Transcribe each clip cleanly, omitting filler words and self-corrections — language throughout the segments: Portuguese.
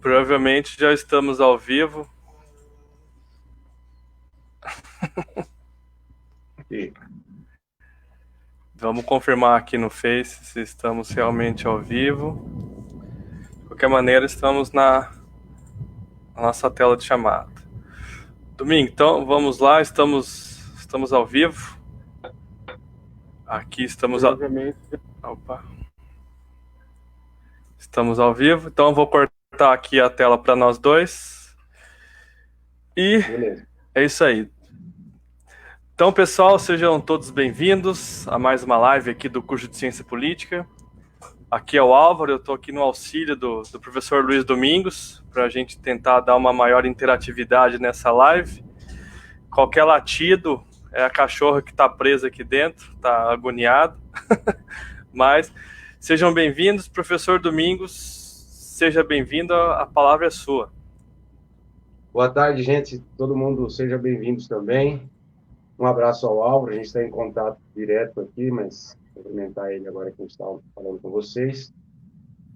Provavelmente já estamos ao vivo. E Vamos confirmar aqui no Face se estamos realmente ao vivo. De qualquer maneira, estamos na nossa tela de chamada. Domingo, então vamos lá, estamos ao vivo. Aqui provavelmente Opa. Estamos ao vivo, então eu vou cortar aqui a tela para nós dois. E beleza. é isso aí. Então, pessoal, sejam todos bem-vindos a mais uma live aqui do curso de Ciência Política. Aqui é o Álvaro, eu estou aqui no auxílio do professor Luiz Domingos, para a gente tentar dar uma maior interatividade nessa live. Qualquer latido é a cachorra que está presa aqui dentro, está agoniada. Mas sejam bem-vindos, professor Domingos, seja bem-vindo, a palavra é sua. Boa tarde, gente. Todo mundo seja bem-vindos também. Um abraço ao Álvaro. A gente está em contato direto aqui, mas cumprimentar ele agora que a gente está falando com vocês.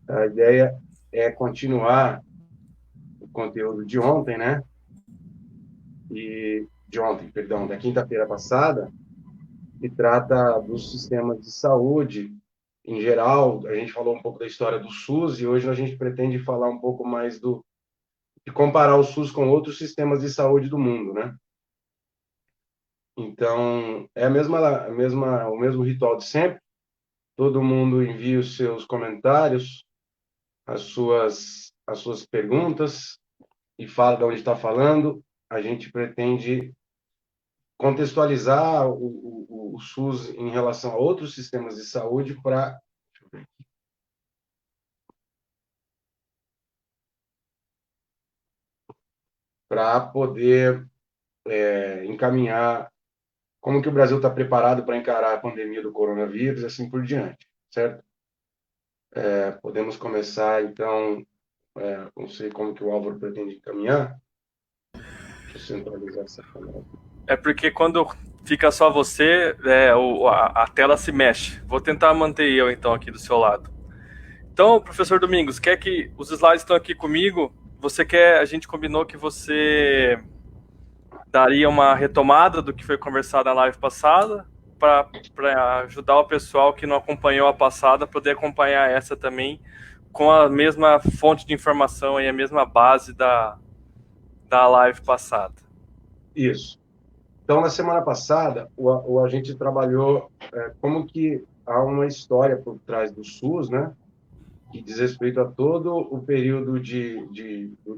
A ideia é continuar o conteúdo de ontem, né? Perdão, da quinta-feira passada, que trata dos sistemas de saúde em geral. A gente falou um pouco da história do SUS e hoje a gente pretende falar um pouco mais de comparar o SUS com outros sistemas de saúde do mundo, né? Então, é o mesmo ritual de sempre. Todo mundo envia os seus comentários, as suas perguntas e fala de onde está falando. A gente pretende contextualizar o SUS em relação a outros sistemas de saúde para poder encaminhar como que o Brasil está preparado para encarar a pandemia do coronavírus e assim por diante, certo? Podemos começar, então, não sei como que o Álvaro pretende encaminhar. Deixa eu centralizar essa câmera aqui. É porque quando fica só você, a tela se mexe. Vou tentar manter eu, então, aqui do seu lado. Então, professor Domingos, quer que os slides estão aqui comigo? A gente combinou que você daria uma retomada do que foi conversado na live passada, para ajudar o pessoal que não acompanhou a passada a poder acompanhar essa também com a mesma fonte de informação e a mesma base da live passada. Isso. Então, na semana passada, a gente trabalhou como que há uma história por trás do SUS, né, que diz respeito a todo o período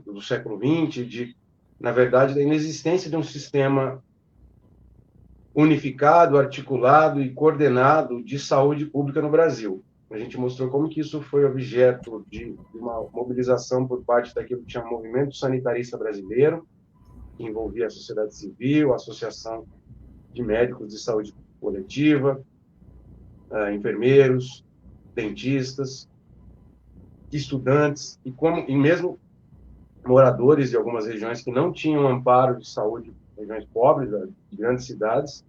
do século XX, na verdade, da inexistência de um sistema unificado, articulado e coordenado de saúde pública no Brasil. A gente mostrou como que isso foi objeto de uma mobilização por parte daquilo que chama Movimento Sanitarista Brasileiro, que envolvia a sociedade civil, a Associação de Médicos de Saúde Coletiva, enfermeiros, dentistas, estudantes e mesmo moradores de algumas regiões que não tinham amparo de saúde, regiões pobres, de grandes cidades.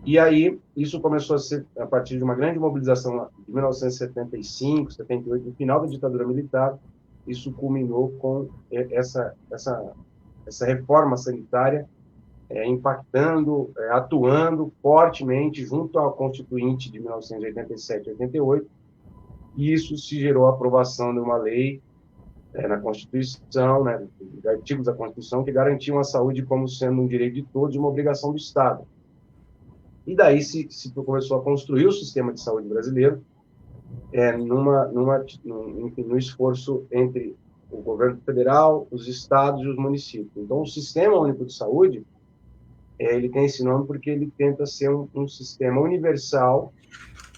E aí, isso começou a ser, a partir de uma grande mobilização de 1975, 78, no final da ditadura militar, isso culminou com essa reforma sanitária impactando, atuando fortemente junto ao Constituinte de 1987 e 88, e isso se gerou a aprovação de uma lei na Constituição, né, de artigos da Constituição que garantiam a saúde como sendo um direito de todos e uma obrigação do Estado. E daí se começou a construir o sistema de saúde brasileiro no esforço entre o governo federal, os estados e os municípios. Então, o Sistema Único de Saúde, ele tem esse nome porque ele tenta ser um sistema universal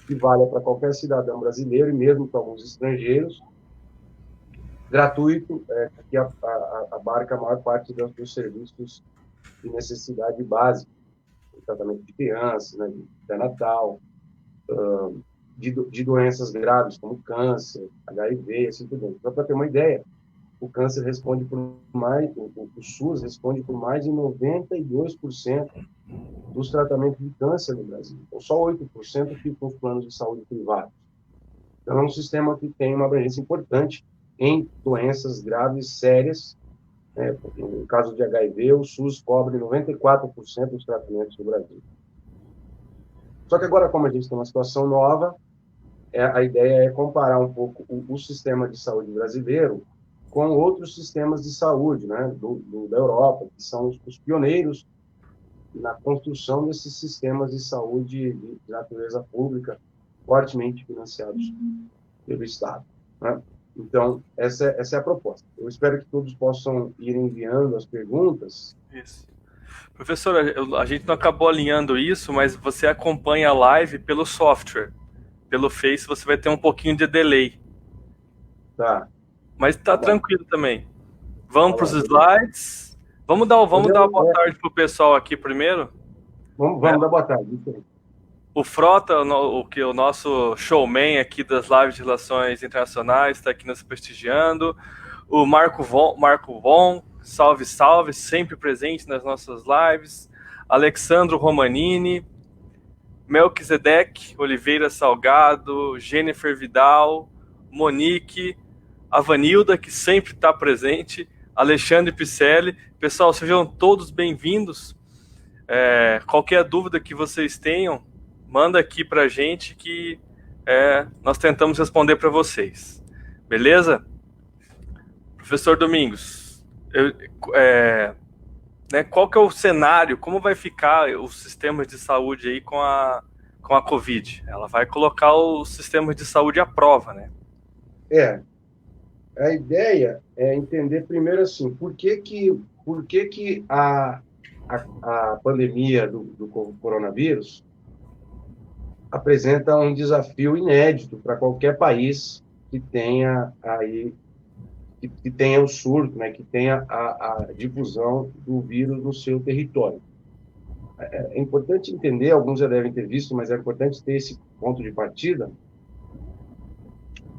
que valha para qualquer cidadão brasileiro e mesmo para alguns estrangeiros, gratuito, que abarca a maior parte dos serviços de necessidade básica, tratamento de crianças, né, de pré-natal, de doenças graves como câncer, HIV, assim por diante. Só para ter uma ideia, o câncer responde por mais, o SUS responde por mais de 92% dos tratamentos de câncer no Brasil. Então, só 8% ficam os planos de saúde privados. Então, é um sistema que tem uma abrangência importante em doenças graves, sérias. No caso de HIV, o SUS cobre 94% dos tratamentos do Brasil. Só que agora, como a gente tem uma situação nova, a ideia é comparar um pouco o sistema de saúde brasileiro com outros sistemas de saúde, né, da Europa, que são os pioneiros na construção desses sistemas de saúde de natureza pública, fortemente financiados pelo Estado, né? Então, essa é a proposta. Eu espero que todos possam ir enviando as perguntas. Isso. Professor, a gente não acabou alinhando isso, mas você acompanha a live pelo software. Pelo Face você vai ter um pouquinho de delay. Tá. Mas tá tranquilo também. Vamos para os Beleza. slides. Vamos dar uma boa É, tarde pro pessoal aqui primeiro. vamos Né? dar boa tarde. Isso aí. O Frota, o nosso showman aqui das lives de relações internacionais, está aqui nos prestigiando. O Marco Von, salve, salve, sempre presente nas nossas lives. Alexandro Romanini, Melquisedeque Oliveira Salgado, Jennifer Vidal, Monique, a Vanilda, que sempre está presente, Alexandre Picelli. Pessoal, sejam todos bem-vindos. Qualquer dúvida que vocês tenham, manda aqui para a gente que nós tentamos responder para vocês. Beleza? Professor Domingos, qual que é o cenário, como vai ficar os sistemas de saúde aí com a Covid? Ela vai colocar os sistemas de saúde à prova, né? A ideia é entender primeiro assim, por que a pandemia do coronavírus apresenta um desafio inédito para qualquer país que tenha o surto, né, que tenha a difusão do vírus no seu território. É importante entender, alguns já devem ter visto, mas é importante ter esse ponto de partida,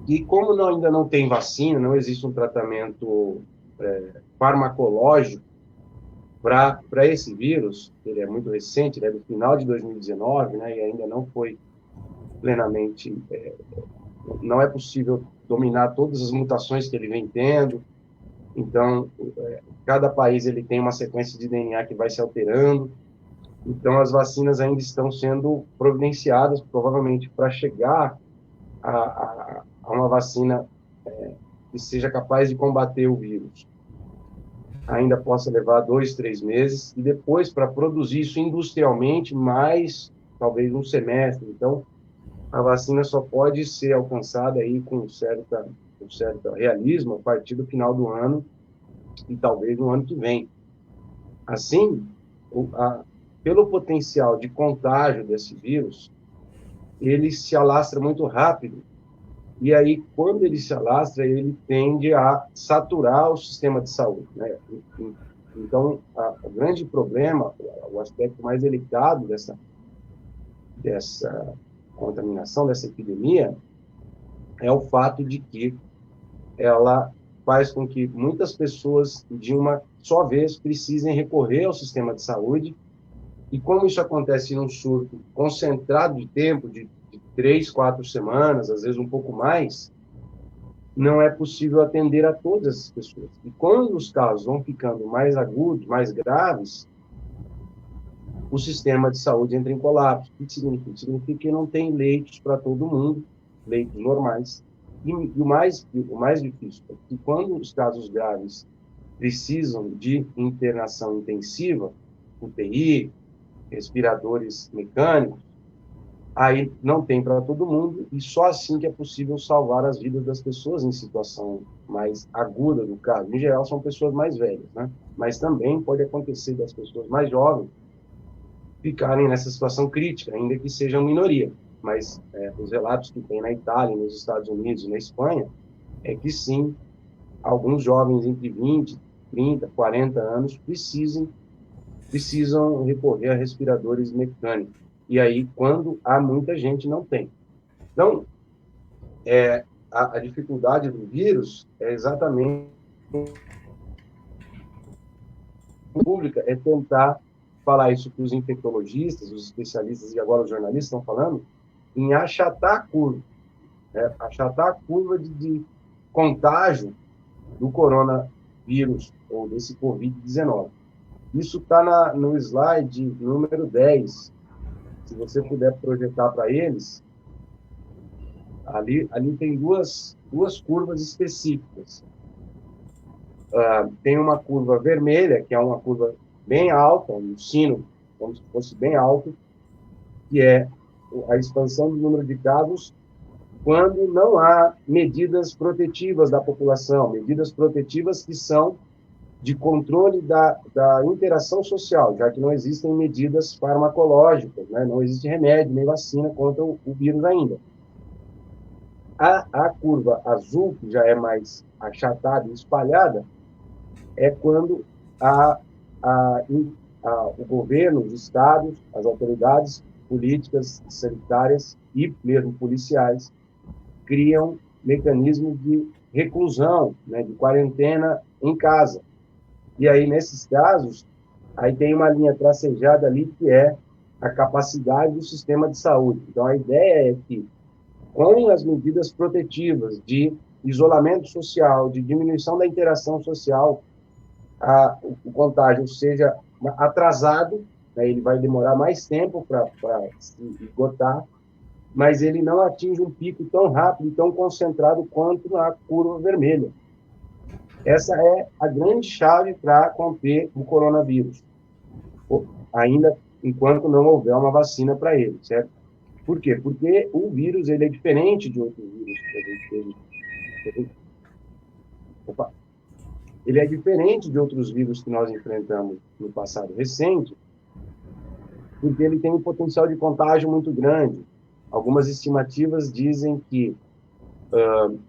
e como ainda não tem vacina, não existe um tratamento farmacológico para esse vírus, ele é muito recente, ele é do final de 2019, né, e ainda não foi plenamente, não é possível dominar todas as mutações que ele vem tendo. Então, cada país ele tem uma sequência de DNA que vai se alterando. Então, as vacinas ainda estão sendo providenciadas, provavelmente, para chegar a uma vacina que seja capaz de combater o vírus. Ainda possa levar 2, 3 meses, e depois, para produzir isso industrialmente, mais talvez um semestre. Então, a vacina só pode ser alcançada aí com certo realismo a partir do final do ano e talvez no ano que vem. Assim, pelo potencial de contágio desse vírus, ele se alastra muito rápido. E aí, quando ele se alastra, ele tende a saturar o sistema de saúde, né? Então, o grande problema, o aspecto mais delicado dessa contaminação, dessa epidemia, é o fato de que ela faz com que muitas pessoas, de uma só vez, precisem recorrer ao sistema de saúde. E como isso acontece num surto concentrado de tempo, de 3, 4 semanas, às vezes um pouco mais, não é possível atender a todas essas pessoas. E quando os casos vão ficando mais agudos, mais graves, o sistema de saúde entra em colapso. O que significa? Significa que não tem leitos para todo mundo, leitos normais. E o mais difícil é que quando os casos graves precisam de internação intensiva, UTI, respiradores mecânicos, aí não tem para todo mundo, e só assim que é possível salvar as vidas das pessoas em situação mais aguda do caso. Em geral, são pessoas mais velhas, né? Mas também pode acontecer das pessoas mais jovens ficarem nessa situação crítica, ainda que sejam minoria. Mas os relatos que tem na Itália, nos Estados Unidos e na Espanha, é que sim, alguns jovens entre 20, 30, 40 anos precisam recorrer a respiradores mecânicos. E aí, quando há muita gente, não tem. Então, a dificuldade do vírus é exatamente pública, é tentar falar isso para os infectologistas, os especialistas e agora os jornalistas estão falando, em achatar a curva. Achatar a curva de contágio do coronavírus, ou desse Covid-19. Isso está no slide número 10. Se você puder projetar para eles, ali tem duas curvas específicas. Tem uma curva vermelha, que é uma curva bem alta, um sino, como se fosse bem alto, que é a expansão do número de casos quando não há medidas protetivas da população, medidas protetivas que são de controle da interação social, já que não existem medidas farmacológicas, né? Não existe remédio nem vacina contra o vírus ainda. A curva azul, que já é mais achatada e espalhada, é quando o governo, os estados, as autoridades políticas, sanitárias e mesmo policiais criam mecanismos de reclusão, né, de quarentena em casa. E aí, nesses casos, aí tem uma linha tracejada ali que é a capacidade do sistema de saúde. Então, a ideia é que, com as medidas protetivas de isolamento social, de diminuição da interação social, o contágio seja atrasado, né, ele vai demorar mais tempo para se esgotar, mas ele não atinge um pico tão rápido, tão concentrado quanto na curva vermelha. Essa é a grande chave para conter o coronavírus, ainda enquanto não houver uma vacina para ele, certo? Por quê? Porque o vírus ele é diferente de outros vírus que a gente teve. Ele é diferente de outros vírus que nós enfrentamos no passado recente, porque ele tem um potencial de contágio muito grande. Algumas estimativas dizem que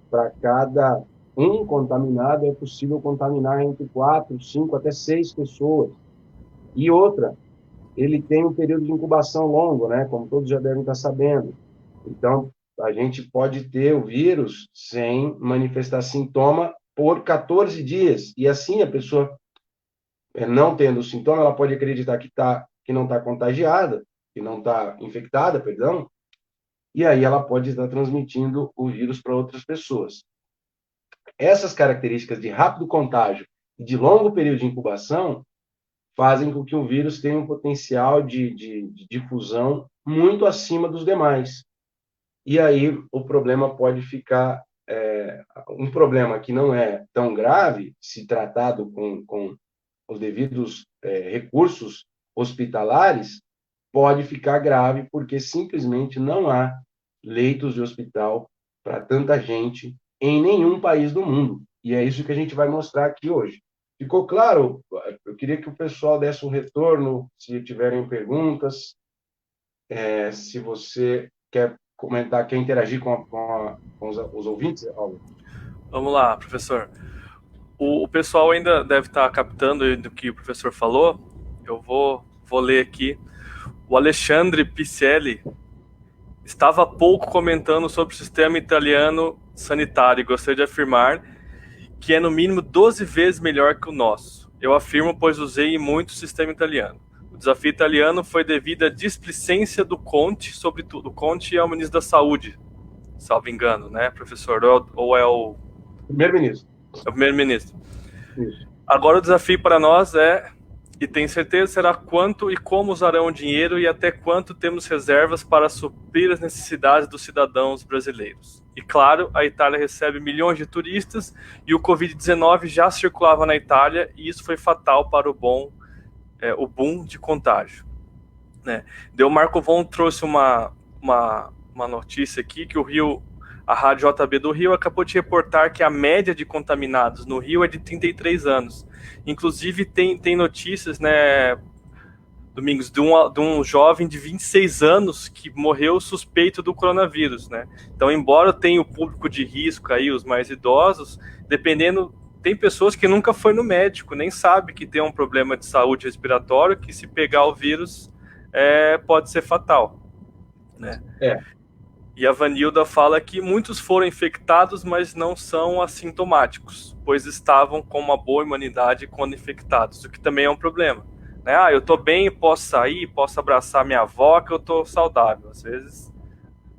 para cada um contaminado é possível contaminar entre 4, 5, até 6 pessoas. E outra, ele tem um período de incubação longo, né? Como todos já devem estar sabendo. Então, a gente pode ter o vírus sem manifestar sintoma por 14 dias. E assim, a pessoa, não tendo sintoma, ela pode acreditar que não está contagiada, que não está infectada, perdão, e aí ela pode estar transmitindo o vírus para outras pessoas. Essas características de rápido contágio e de longo período de incubação fazem com que o vírus tenha um potencial de difusão muito acima dos demais. E aí o problema pode ficar um problema que não é tão grave, se tratado com os devidos recursos hospitalares, pode ficar grave porque simplesmente não há leitos de hospital para tanta gente em nenhum país do mundo. E é isso que a gente vai mostrar aqui hoje. Ficou claro? Eu queria que o pessoal desse um retorno, se tiverem perguntas, se você quer comentar, quer interagir com os ouvintes, Álvaro. Vamos lá, professor. O pessoal ainda deve estar captando do que o professor falou. Eu vou ler aqui. O Alexandre Picelli estava há pouco comentando sobre o sistema italiano sanitário e gostaria de afirmar que é no mínimo 12 vezes melhor que o nosso. Eu afirmo, pois usei muito o sistema italiano. O desafio italiano foi devido à displicência do Conte, sobretudo. O Conte é o ministro da Saúde, salvo engano, né, professor? Ou é o... Primeiro-ministro. É o primeiro-ministro. Agora o desafio para nós e tenho certeza, será quanto e como usarão o dinheiro e até quanto temos reservas para suprir as necessidades dos cidadãos brasileiros. E claro, a Itália recebe milhões de turistas e o Covid-19 já circulava na Itália e isso foi fatal para o boom de contágio. Né? O Marco Von trouxe uma notícia aqui que a Rádio JB do Rio acabou de reportar que a média de contaminados no Rio é de 33 anos. Inclusive, tem notícias, né, Domingos, de um jovem de 26 anos que morreu suspeito do coronavírus, né? Então, embora tenha o público de risco aí, os mais idosos, dependendo, tem pessoas que nunca foi no médico, nem sabe que tem um problema de saúde respiratória, que se pegar o vírus pode ser fatal, né? E a Vanilda fala que muitos foram infectados, mas não são assintomáticos, pois estavam com uma boa imunidade quando infectados, o que também é um problema. Né? Eu tô bem, posso sair, posso abraçar minha avó, que eu tô saudável. Às vezes,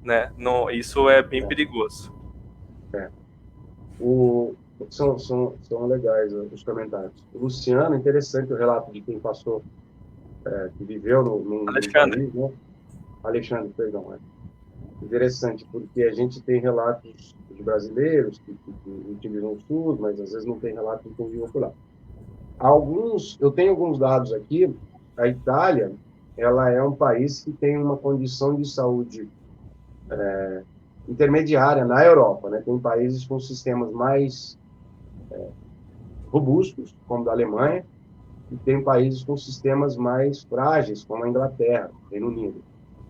né? Não, isso é bem perigoso. O, são legais os comentários. O Luciano, interessante o relato de quem passou, que viveu no Alexandre. país, né? Alexandre, perdão. Interessante, porque a gente tem relatos de brasileiros que utilizam o SUS, mas às vezes não tem relato de quem viveu por lá. Eu tenho alguns dados aqui. A Itália, ela é um país que tem uma condição de saúde intermediária na Europa, né? Tem países com sistemas mais robustos, como o da Alemanha, e tem países com sistemas mais frágeis, como a Inglaterra, Reino Unido.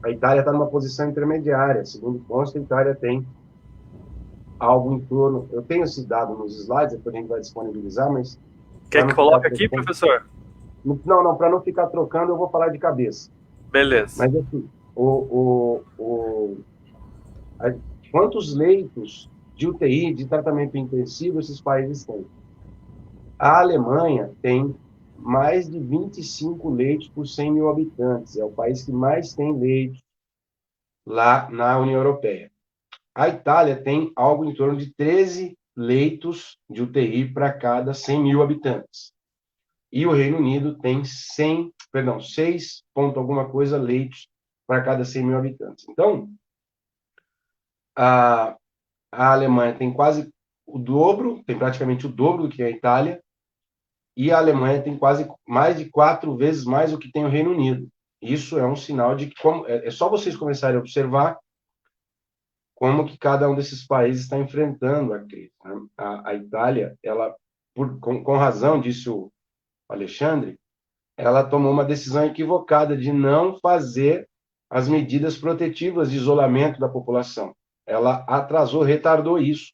A Itália está numa posição intermediária. Segundo consta, a Itália tem algo em torno. Eu tenho esse dado nos slides, depois a gente vai disponibilizar, mas para Quer que não ficar coloque aqui, trocando. professor? Não, para não ficar trocando, eu vou falar de cabeça. Beleza. Mas, assim, a, quantos leitos de UTI, de tratamento intensivo, esses países têm? A Alemanha tem mais de 25 leitos por 100 mil habitantes. É o país que mais tem leitos lá na União Europeia. A Itália tem algo em torno de 13 leitos de UTI para cada 100 mil habitantes. E o Reino Unido tem 6 ponto alguma coisa leitos para cada 100 mil habitantes. Então, a, a Alemanha tem quase o dobro, tem praticamente o dobro do que a Itália, e a Alemanha tem quase mais de 4 vezes mais do que tem o Reino Unido. Isso é um sinal de que é só vocês começarem a observar como que cada um desses países está enfrentando a crise. Né? A Itália, ela, com razão, disse o Alexandre, ela tomou uma decisão equivocada de não fazer as medidas protetivas de isolamento da população. Ela atrasou, retardou isso.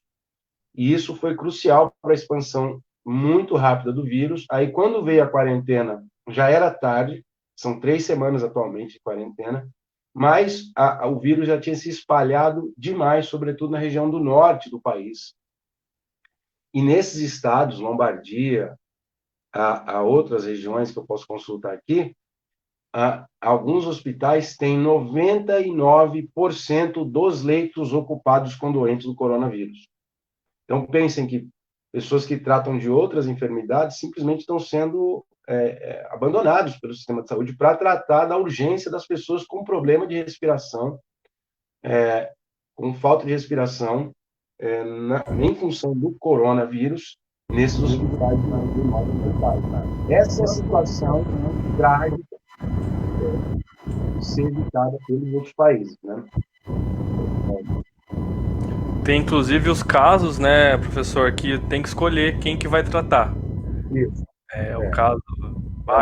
E isso foi crucial para a expansão muito rápida do vírus. Aí, quando veio a quarentena, já era tarde, são 3 semanas atualmente de quarentena, mas o vírus já tinha se espalhado demais, sobretudo na região do norte do país. E nesses estados, Lombardia, a outras regiões que eu posso consultar aqui, alguns hospitais têm 99% dos leitos ocupados com doentes do coronavírus. Então, pensem que pessoas que tratam de outras enfermidades simplesmente estão sendo abandonados pelo sistema de saúde para tratar da urgência das pessoas com problema de respiração, com falta de respiração, em função do coronavírus, nesses hospitais de modo mental. Essa é a situação trágica de ser evitada pelos outros países, né? Tem inclusive os casos, né, professor, que tem que escolher quem que vai tratar. Isso. É o É, caso,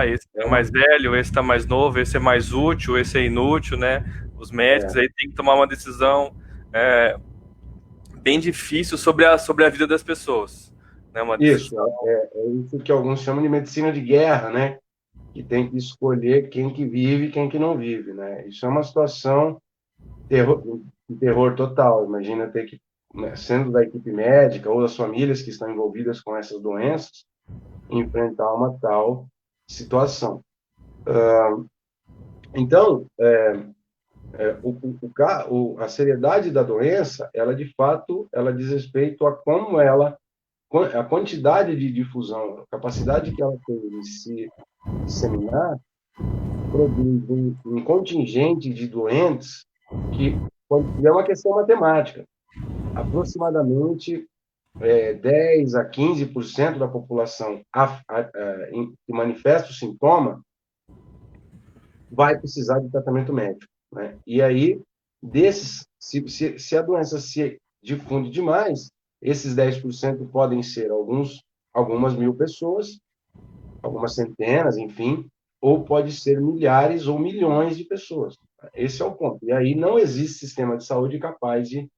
esse é é uma, mais velho, esse tá mais novo, esse é mais útil, esse é inútil, né? Os médicos é, aí têm que tomar uma decisão é, bem difícil sobre a vida das pessoas, né? Uma isso, decisão. é isso que alguns chamam de medicina de guerra, né? Que tem que escolher quem que vive e quem que não vive, né? Isso é uma situação de terror total. Imagina ter que, né, sendo da equipe médica ou das famílias que estão envolvidas com essas doenças, enfrentar uma tal situação. Então, a seriedade da doença, ela de fato, ela diz respeito a como a quantidade de difusão, a capacidade que ela tem de se disseminar, produz um contingente de doentes que é uma questão matemática. Aproximadamente 10 a 15% da população que manifesta o sintoma vai precisar de tratamento médico. Né? E aí, se a doença se difunde demais, esses 10% podem ser algumas mil pessoas, algumas centenas, enfim, ou pode ser milhares ou milhões de pessoas. Esse é o ponto. E aí não existe sistema de saúde capaz de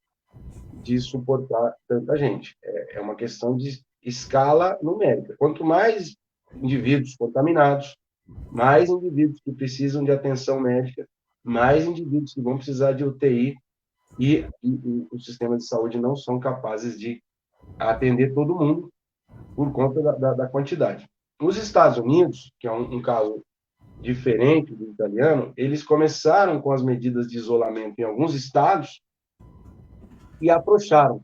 suportar tanta gente. É uma questão de escala numérica. Quanto mais indivíduos contaminados, mais indivíduos que precisam de atenção médica, mais indivíduos que vão precisar de UTI e o sistema de saúde não são capazes de atender todo mundo por conta da quantidade. Nos Estados Unidos, que é um caso diferente do italiano, eles começaram com as medidas de isolamento em alguns estados e afrouxaram.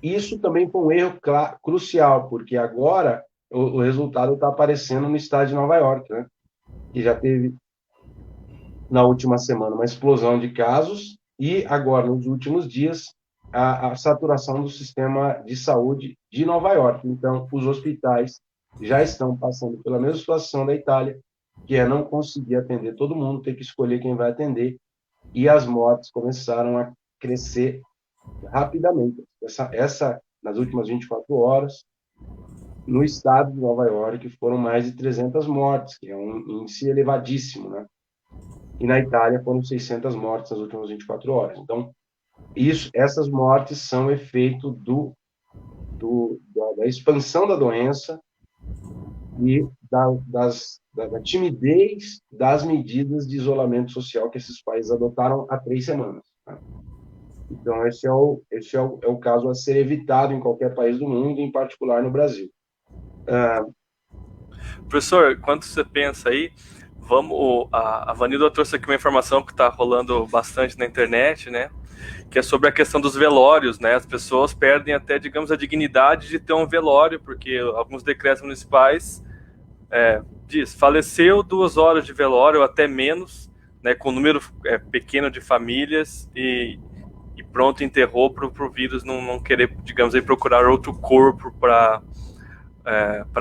Isso também foi um erro crucial, porque agora o resultado está aparecendo no estado de Nova York, né? Que já teve, na última semana, uma explosão de casos e agora, nos últimos dias, a saturação do sistema de saúde de Nova York. Então, os hospitais já estão passando pela mesma situação da Itália, que é não conseguir atender todo mundo, ter que escolher quem vai atender, e as mortes começaram a crescer rapidamente. Nas últimas 24 horas, no estado de Nova York, foram mais de 300 mortes, que é um índice elevadíssimo, né? E na Itália foram 600 mortes nas últimas 24 horas. Então, essas mortes são efeito da expansão da doença e da timidez das medidas de isolamento social que esses países adotaram há 3 semanas. Né? Então, esse é o caso a ser evitado em qualquer país do mundo, em particular no Brasil. Professor, quando você pensa aí, a Vanilda trouxe aqui uma informação que está rolando bastante na internet, né? Que é sobre a questão dos velórios, né? As pessoas perdem até, digamos, a dignidade de ter um velório, porque alguns decretos municipais diz, faleceu 2 horas de velório ou até menos, né? Com um número pequeno de famílias e pronto, enterrou para o vírus não querer, digamos aí, procurar outro corpo para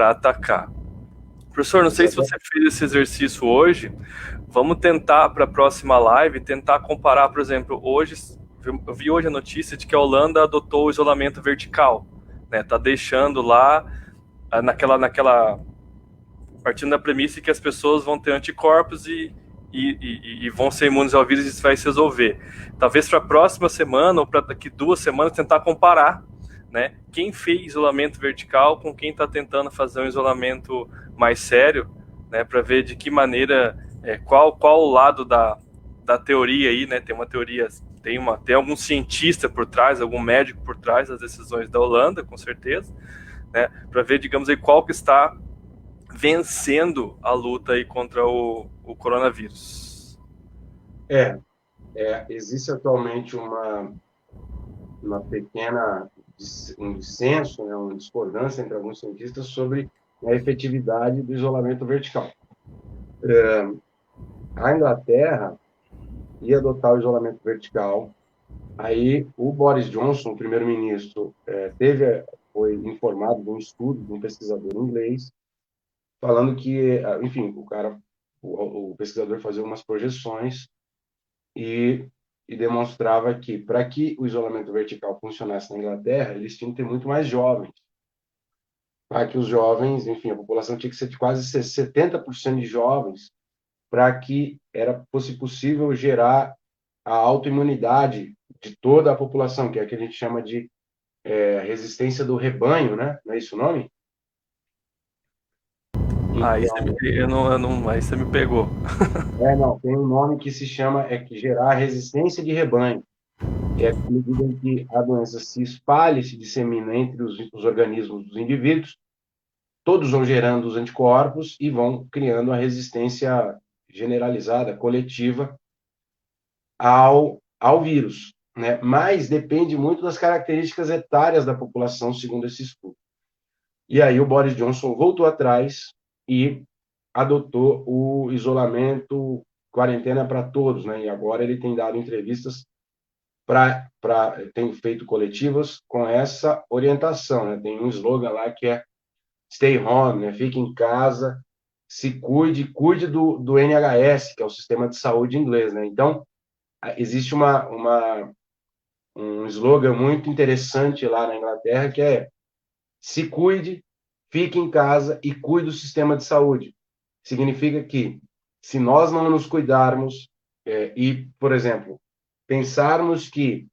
atacar. Professor, não sei se você fez esse exercício hoje. Vamos tentar, para a próxima live, tentar comparar, por exemplo, hoje, eu vi hoje a notícia de que a Holanda adotou o isolamento vertical, né? Tá deixando lá, partindo da premissa que as pessoas vão ter anticorpos e vão ser imunes ao vírus e isso vai se resolver. Talvez para a próxima semana ou para daqui 2 semanas tentar comparar, né? Quem fez isolamento vertical com quem está tentando fazer um isolamento mais sério, né? Para ver de que maneira, qual o lado da teoria aí, né? Tem uma teoria, tem algum cientista por trás, algum médico por trás das decisões da Holanda, com certeza, né? Para ver, digamos aí, qual que está vencendo a luta aí contra o coronavírus. Existe atualmente uma pequena um dissenso, né, uma discordância entre alguns cientistas sobre a efetividade do isolamento vertical. A Inglaterra ia adotar o isolamento vertical. Aí o Boris Johnson, o primeiro-ministro, foi informado de um estudo de um pesquisador inglês, falando que, enfim, o pesquisador fazia umas projeções e demonstrava que, para que o isolamento vertical funcionasse na Inglaterra, eles tinham que ter muito mais jovens. Para que os jovens, enfim, a população tinha que ser de quase 70% de jovens, para que fosse possível gerar a autoimunidade de toda a população, que é o que a gente chama de resistência do rebanho, né? Não é isso o nome? Aí Então, aí você me pegou. não, tem um nome que se chama que gerar resistência de rebanho, que é à medida em que a doença se espalha, se dissemina entre os organismos dos indivíduos, todos vão gerando os anticorpos e vão criando a resistência generalizada, coletiva, ao vírus, né? Mas depende muito das características etárias da população, segundo esse estudo. E aí o Boris Johnson voltou atrás e adotou o isolamento, quarentena para todos, né? E agora ele tem dado entrevistas tem feito coletivas com essa orientação, né? Tem um slogan lá que é Stay home, né? Fique em casa, se cuide do NHS, que é o sistema de saúde inglês, né? Então, existe um slogan muito interessante lá na Inglaterra que é se cuide, fique em casa e cuide do sistema de saúde. Significa que se nós não nos cuidarmos por exemplo, pensarmos que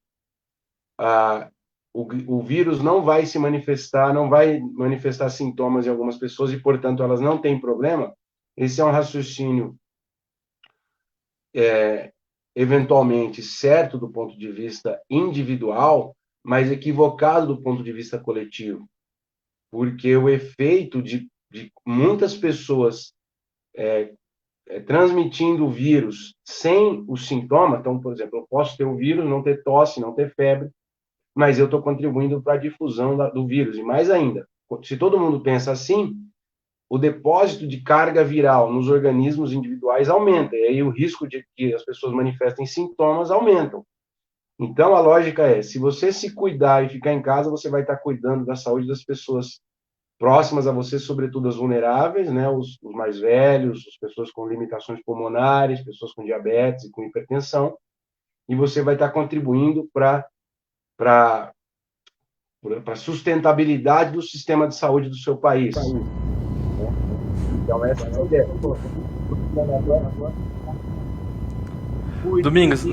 o vírus não vai se manifestar, não vai manifestar sintomas em algumas pessoas e, portanto, elas não têm problema, esse é um raciocínio eventualmente certo do ponto de vista individual, mas equivocado do ponto de vista coletivo, porque o efeito de muitas pessoas transmitindo o vírus sem os sintomas, então, por exemplo, eu posso ter o vírus, não ter tosse, não ter febre, mas eu estou contribuindo para a difusão do vírus. E mais ainda, se todo mundo pensa assim, o depósito de carga viral nos organismos individuais aumenta, e aí o risco de que as pessoas manifestem sintomas aumentam. Então, a lógica é, se você se cuidar e ficar em casa, você vai estar cuidando da saúde das pessoas próximas a você, sobretudo as vulneráveis, né, os mais velhos, as pessoas com limitações pulmonares, pessoas com diabetes e com hipertensão, e você vai estar contribuindo para a sustentabilidade do sistema de saúde do seu país. Então, essa é a ideia. Domingos,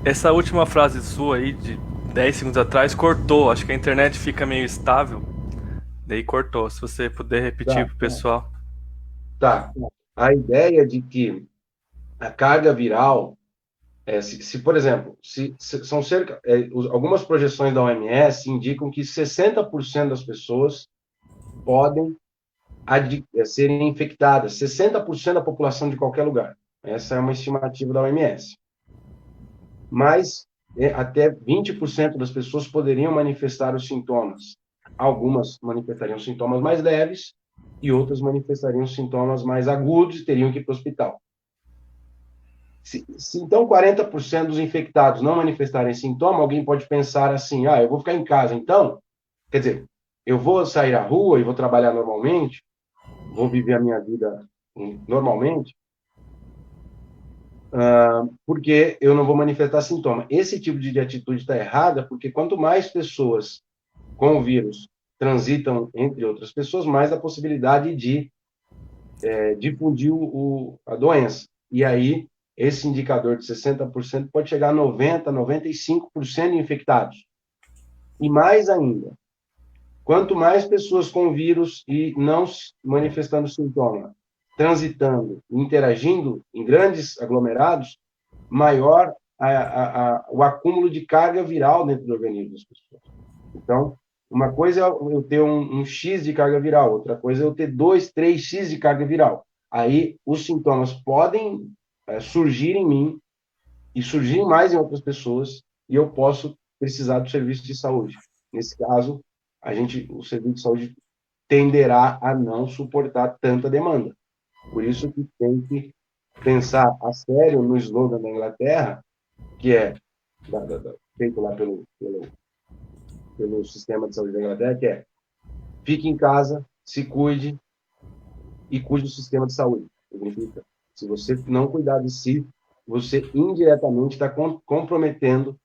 essa última frase sua aí, de 10 segundos atrás, cortou. Acho que a internet fica meio estável. Daí cortou. Se você puder repetir para o pessoal. Tá. A ideia de que a carga viral, por exemplo, são algumas projeções da OMS indicam que 60% das pessoas podem serem infectadas, 60% da população de qualquer lugar. Essa é uma estimativa da OMS. Mas até 20% das pessoas poderiam manifestar os sintomas. Algumas manifestariam sintomas mais leves e outras manifestariam sintomas mais agudos e teriam que ir para o hospital. Se então 40% dos infectados não manifestarem sintoma, alguém pode pensar assim, eu vou ficar em casa, então, quer dizer, eu vou sair à rua e vou trabalhar normalmente, vou viver a minha vida normalmente, porque eu não vou manifestar sintoma. Esse tipo de atitude está errada, porque quanto mais pessoas com o vírus transitam entre outras pessoas, mais a possibilidade de difundir a doença. E aí, esse indicador de 60% pode chegar a 90%, 95% de infectados. E mais ainda, quanto mais pessoas com vírus e não manifestando sintoma, transitando, interagindo em grandes aglomerados, maior o acúmulo de carga viral dentro do organismo das pessoas. Então, uma coisa é eu ter um X de carga viral, outra coisa é eu ter 2, 3X de carga viral. Aí, os sintomas podem surgir em mim e surgir mais em outras pessoas, e eu posso precisar do serviço de saúde. Nesse caso, o serviço de saúde tenderá a não suportar tanta demanda. Por isso que tem que pensar a sério no slogan da Inglaterra, que é feito lá pelo sistema de saúde da Inglaterra, que é: fique em casa, se cuide e cuide do sistema de saúde. Significa, se você não cuidar de si, você indiretamente está comprometendo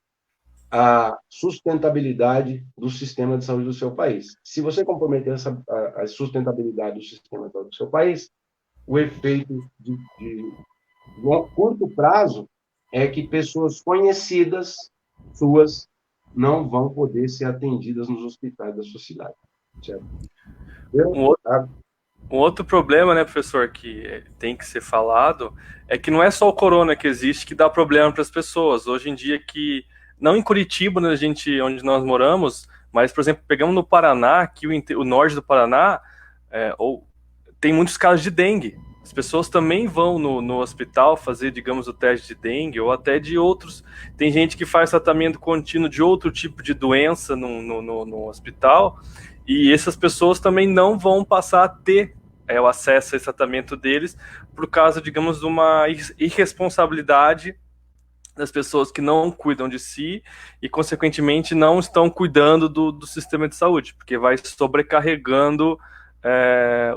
a sustentabilidade do sistema de saúde do seu país. Se você comprometer a sustentabilidade do sistema de saúde do seu país, o efeito de curto prazo é que pessoas conhecidas suas não vão poder ser atendidas nos hospitais da sua cidade. Certo? Um outro problema, né, professor, que tem que ser falado, é que não é só o corona que existe que dá problema para as pessoas. Hoje em dia, não em Curitiba, né, onde nós moramos, mas, por exemplo, pegamos no Paraná, aqui o norte do Paraná, tem muitos casos de dengue. As pessoas também vão no hospital fazer, digamos, o teste de dengue, ou até de outros. Tem gente que faz tratamento contínuo de outro tipo de doença no hospital, e essas pessoas também não vão passar a ter o acesso a esse tratamento deles por causa, digamos, de uma irresponsabilidade das pessoas que não cuidam de si e, consequentemente, não estão cuidando do sistema de saúde, porque vai sobrecarregando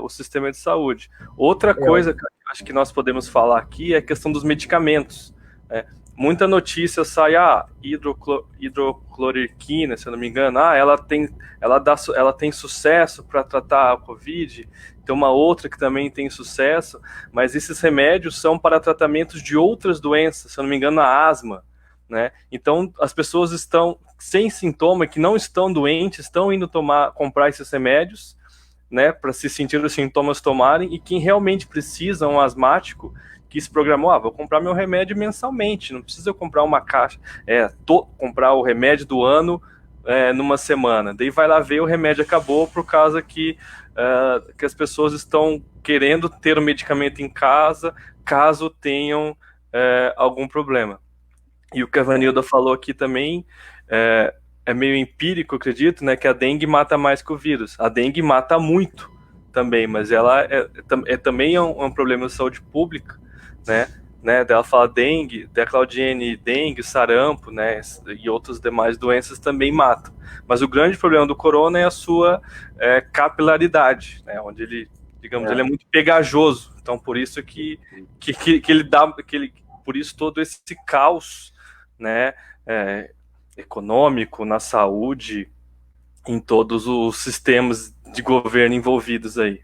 o sistema de saúde. Outra coisa que acho que nós podemos falar aqui é a questão dos medicamentos. Muita notícia sai, hidrocloroquina, se eu não me engano, ela tem sucesso para tratar a Covid, tem uma outra que também tem sucesso, mas esses remédios são para tratamentos de outras doenças, se eu não me engano, a asma, né? Então, as pessoas estão sem sintoma, que não estão doentes, estão indo comprar esses remédios, né, para se sentir os sintomas tomarem, e quem realmente precisa, um asmático, que se programou, vou comprar meu remédio mensalmente, não precisa eu comprar uma caixa, comprar o remédio do ano numa semana. Daí vai lá ver, o remédio acabou por causa que as pessoas estão querendo ter o medicamento em casa, caso tenham algum problema. E o que a Vanilda falou aqui também, é meio empírico, acredito, né, que a dengue mata mais que o vírus. A dengue mata muito também, mas ela também é um problema de saúde pública, né? Ela fala dengue, da Claudiene, dengue, sarampo, né? E outras demais doenças também matam. Mas o grande problema do corona é a sua capilaridade, né? Onde ele, digamos, ele é muito pegajoso. Então, por isso que ele dá, por isso todo esse caos, né? Econômico, na saúde, em todos os sistemas de governo envolvidos aí.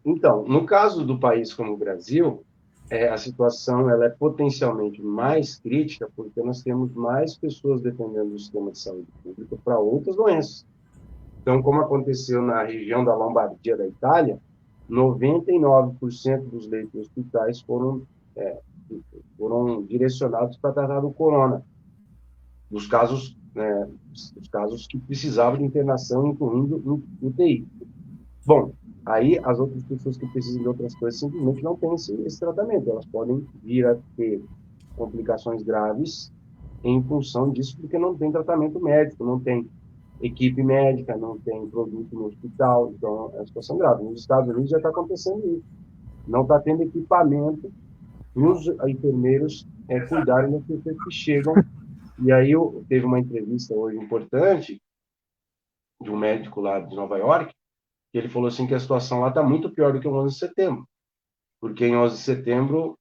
Então, no caso do país como o Brasil, a situação ela é potencialmente mais crítica porque nós temos mais pessoas dependendo do sistema de saúde pública para outras doenças. Então, como aconteceu na região da Lombardia da Itália, 99% dos leitos hospitais foram direcionados para tratar do corona, dos casos, dos casos que precisavam de internação, incluindo UTI. Bom, aí as outras pessoas que precisam de outras coisas simplesmente não têm esse tratamento. Elas podem vir a ter complicações graves em função disso, porque não tem tratamento médico, não tem equipe médica, não tem produto no hospital, então é uma situação grave. Nos Estados Unidos já está acontecendo isso. Não está tendo equipamento e os enfermeiros cuidarem das pessoas que chegam. E aí teve uma entrevista hoje importante de um médico lá de Nova York, que ele falou assim que a situação lá está muito pior do que o 11 de setembro, porque em 11 de setembro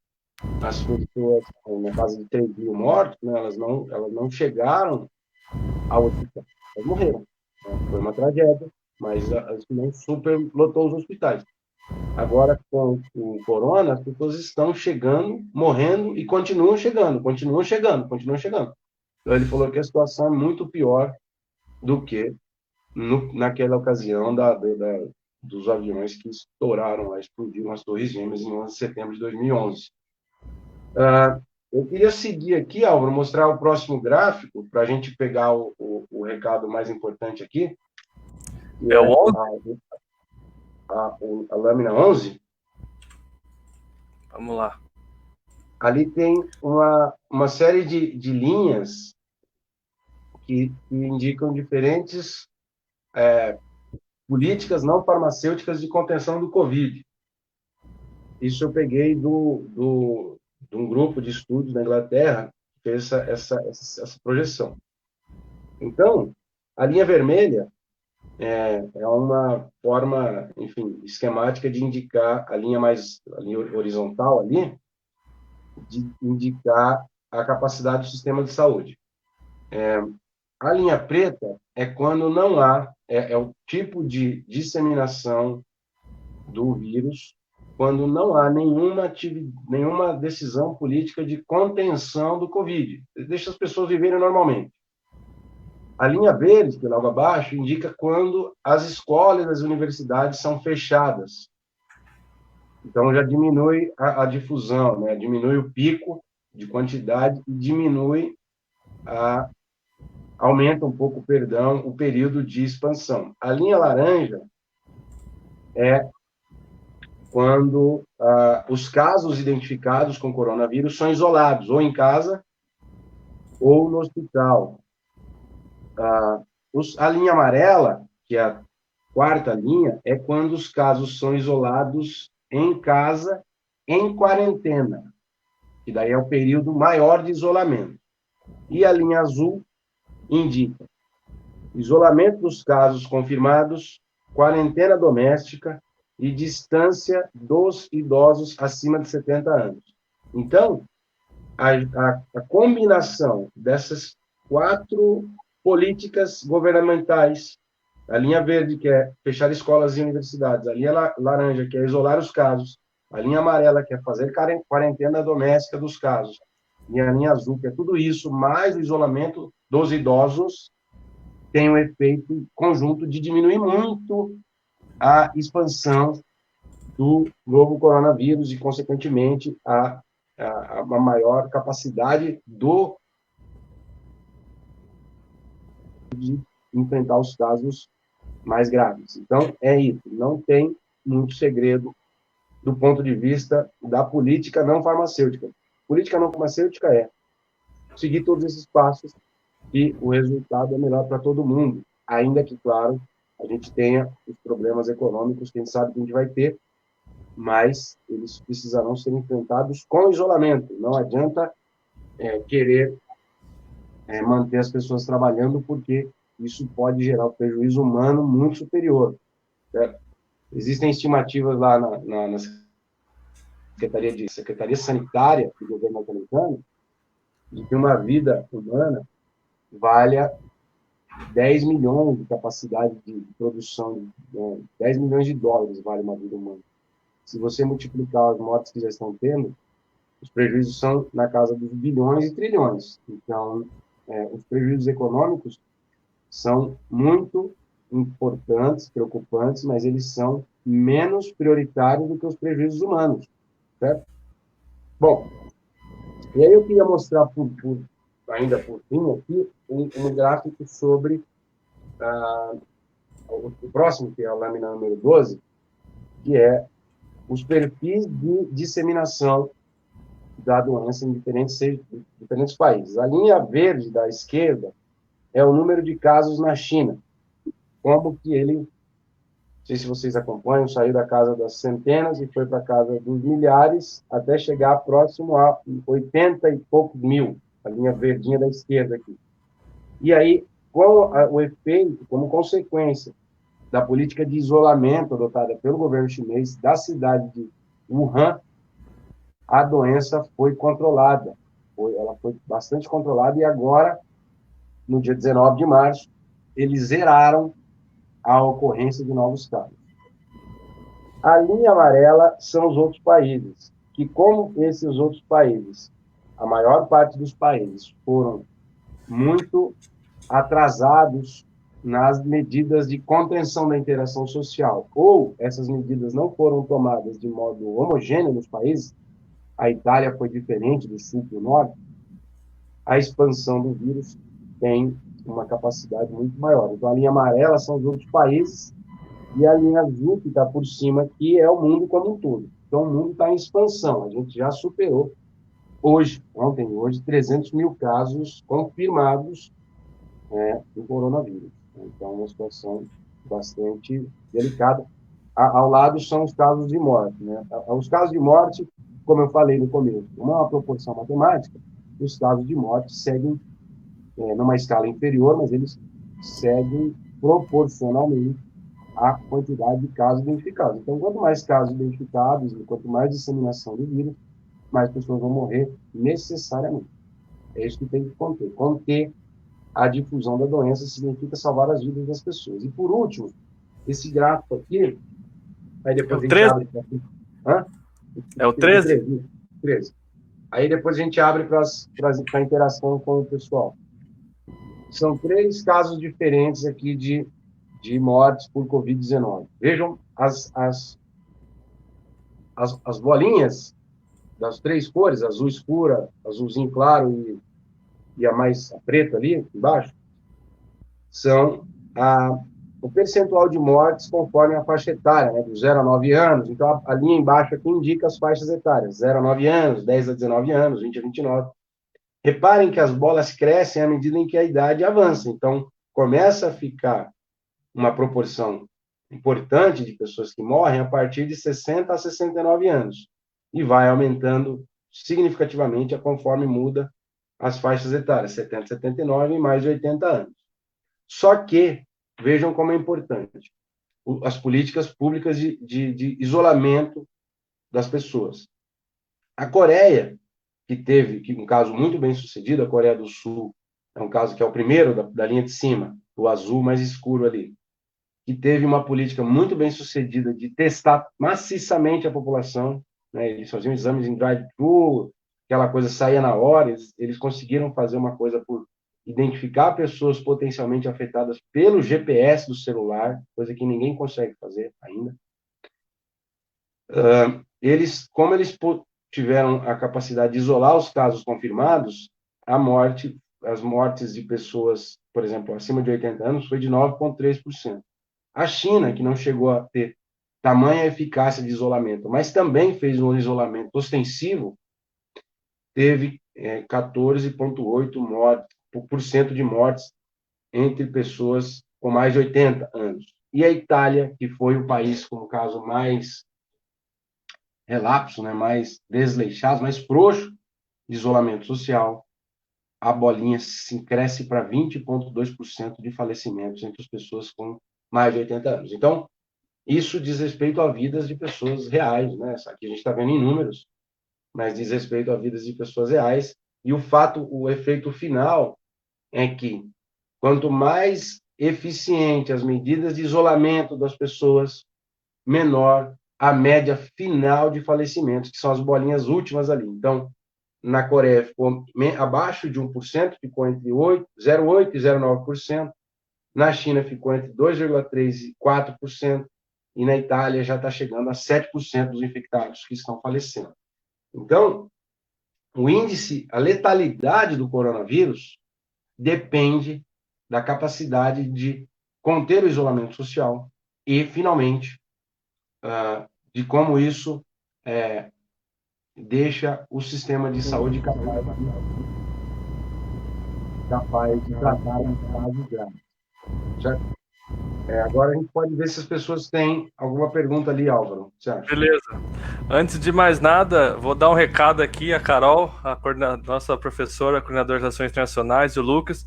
as pessoas, na casa de 3 mil mortos, né, elas não chegaram ao hospital, elas morreram. Né? Foi uma tragédia, mas não superlotou os hospitais. Agora, com o corona, as pessoas estão chegando, morrendo e continuam chegando. Então, ele falou que a situação é muito pior do que naquela ocasião dos aviões que estouraram, explodiram as Torres Gêmeas em 11 de setembro de 2011. Eu queria seguir aqui, Álvaro, mostrar o próximo gráfico, para a gente pegar o recado mais importante aqui. É o 11? A lâmina 11. Vamos lá. Ali tem uma série de linhas que indicam diferentes políticas não farmacêuticas de contenção do Covid. Isso eu peguei de um grupo de estudos na Inglaterra que fez essa projeção. Então, a linha vermelha é uma forma, enfim, esquemática de indicar a linha horizontal ali, de indicar a capacidade do sistema de saúde. A linha preta é quando não há, é o tipo de disseminação do vírus, quando não há nenhuma decisão política de contenção do Covid. Deixa as pessoas viverem normalmente. A linha verde, que é logo abaixo, indica quando as escolas e as universidades são fechadas. Então, já diminui a difusão, né? Diminui o pico de quantidade e diminui aumenta um pouco, o período de expansão. A linha laranja é quando os casos identificados com coronavírus são isolados, ou em casa, ou no hospital. A linha amarela, que é a quarta linha, é quando os casos são isolados em casa, em quarentena, que daí é o período maior de isolamento. E a linha azul indica isolamento dos casos confirmados, quarentena doméstica e distância dos idosos acima de 70 anos. Então, a combinação dessas 4 políticas governamentais, a linha verde, que é fechar escolas e universidades, a linha laranja, que é isolar os casos, a linha amarela, que é fazer quarentena doméstica dos casos, e a linha azul, que é tudo isso, mais o isolamento dos idosos, tem um efeito conjunto de diminuir muito a expansão do novo coronavírus e, consequentemente, a maior capacidade de enfrentar os casos mais graves. Então, é isso. Não tem muito segredo do ponto de vista da política não farmacêutica. Política não farmacêutica é seguir todos esses passos e o resultado é melhor para todo mundo. Ainda que, claro, a gente tenha os problemas econômicos, quem sabe que a gente vai ter, mas eles precisarão ser enfrentados com isolamento. Não adianta querer manter as pessoas trabalhando, porque isso pode gerar um prejuízo humano muito superior. Certo? Existem estimativas lá na Secretaria Sanitária do governo norte-americano de que uma vida humana valha 10 milhões de capacidade de produção, 10 milhões de dólares vale uma vida humana. Se você multiplicar as mortes que já estão tendo, os prejuízos são na casa dos bilhões e trilhões. Então, os prejuízos econômicos são muito importantes, preocupantes, mas eles são menos prioritários do que os prejuízos humanos, certo? Bom, e aí eu queria mostrar, ainda por fim, aqui, um gráfico sobre o próximo, que é a lâmina número 12, que é os perfis de disseminação da doença em diferentes países. A linha verde da esquerda é o número de casos na China, como que ele, não sei se vocês acompanham, saiu da casa das centenas e foi para a casa dos milhares, até chegar próximo a 80 e poucos mil, a linha verdinha da esquerda aqui. E aí, com o efeito, como consequência da política de isolamento adotada pelo governo chinês da cidade de Wuhan, a doença foi controlada. Ela foi bastante controlada e agora, no dia 19 de março, eles zeraram a ocorrência de novos casos. A linha amarela são os outros países, que como esses outros países, a maior parte dos países foram muito atrasados nas medidas de contenção da interação social, ou essas medidas não foram tomadas de modo homogêneo nos países, a Itália foi diferente do sul para o norte, a expansão do vírus tem uma capacidade muito maior. Então, a linha amarela são os outros países e a linha azul, que está por cima, que é o mundo como um todo. Então, o mundo está em expansão. A gente já superou hoje, 300 mil casos confirmados do coronavírus. Então, é uma situação bastante delicada. Ao lado são os casos de morte. Né? Os casos de morte, como eu falei no começo, como é uma proporção matemática, os casos de morte seguem numa escala inferior, mas eles seguem proporcionalmente à quantidade de casos identificados. Então, quanto mais casos identificados, quanto mais disseminação do vírus, mais pessoas vão morrer necessariamente. É isso que tem que conter. Conter a difusão da doença significa salvar as vidas das pessoas. E, por último, esse gráfico aqui, aí É depois o a gente 13? abre... Hã? É o O 13? 13. 13. Aí depois a gente abre para a interação com o pessoal. São 3 casos diferentes aqui de mortes por Covid-19. Vejam as bolinhas das 3 cores, azul escura, azulzinho claro e a preta ali embaixo, são o percentual de mortes conforme a faixa etária, né, do 0 a 9 anos. Então, a linha embaixo aqui indica as faixas etárias, 0 a 9 anos, 10 a 19 anos, 20 a 29. Reparem que as bolas crescem à medida em que a idade avança. Então, começa a ficar uma proporção importante de pessoas que morrem a partir de 60 a 69 anos. E vai aumentando significativamente conforme muda as faixas etárias, 70, 79 e mais de 80 anos. Só que, vejam como é importante, as políticas públicas de isolamento das pessoas. A Coreia, que teve um caso muito bem sucedido, a Coreia do Sul, é um caso que é o primeiro da linha de cima, o azul mais escuro ali, que teve uma política muito bem sucedida de testar maciçamente a população, né? Eles faziam exames em drive-thru, aquela coisa saía na hora, eles conseguiram fazer uma coisa por identificar pessoas potencialmente afetadas pelo GPS do celular, coisa que ninguém consegue fazer ainda. Como eles tiveram a capacidade de isolar os casos confirmados, as mortes de pessoas, por exemplo, acima de 80 anos, foi de 9,3%. A China, que não chegou a ter tamanha eficácia de isolamento, mas também fez um isolamento ostensivo, teve 14,8% de mortes entre pessoas com mais de 80 anos. E a Itália, que foi o país com o caso mais relapso, né, mais desleixado, mais frouxo de isolamento social, a bolinha se cresce para 20,2% de falecimentos entre as pessoas com mais de 80 anos. Então, isso diz respeito a vidas de pessoas reais, né? Aqui a gente está vendo em números, mas diz respeito a vidas de pessoas reais. E o efeito final é que quanto mais eficiente as medidas de isolamento das pessoas, menor a média final de falecimentos, que são as bolinhas últimas ali. Então, na Coreia ficou abaixo de 1%, ficou entre 0,8% e 0,9%. Na China ficou entre 2,3% e 4%. E na Itália já está chegando a 7% dos infectados que estão falecendo. Então, o índice, a letalidade do coronavírus depende da capacidade de conter o isolamento social e, finalmente, de como isso deixa o sistema de saúde capaz de tratar os casos graves. Certo? Agora a gente pode ver se as pessoas têm alguma pergunta ali, Álvaro. O que você acha? Beleza. Antes de mais nada, vou dar um recado aqui à Carol, nossa professora, coordenadora de Relações Internacionais, e o Lucas.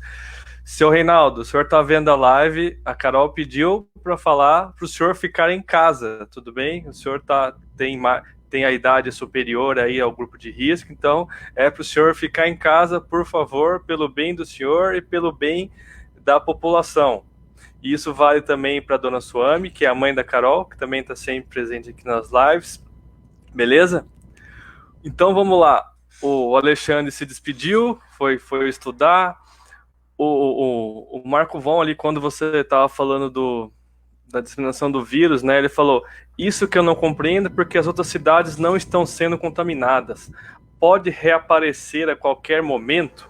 Seu Reinaldo, o senhor está vendo a live, a Carol pediu para falar para o senhor ficar em casa, tudo bem? O senhor tem a idade superior aí ao grupo de risco, então é para o senhor ficar em casa, por favor, pelo bem do senhor e pelo bem da população. E isso vale também para a dona Suame, que é a mãe da Carol, que também está sempre presente aqui nas lives. Beleza? Então vamos lá. O Alexandre se despediu, foi estudar. O Marco Von ali, quando você estava falando da disseminação do vírus, né? Ele falou, isso que eu não compreendo porque as outras cidades não estão sendo contaminadas. Pode reaparecer a qualquer momento?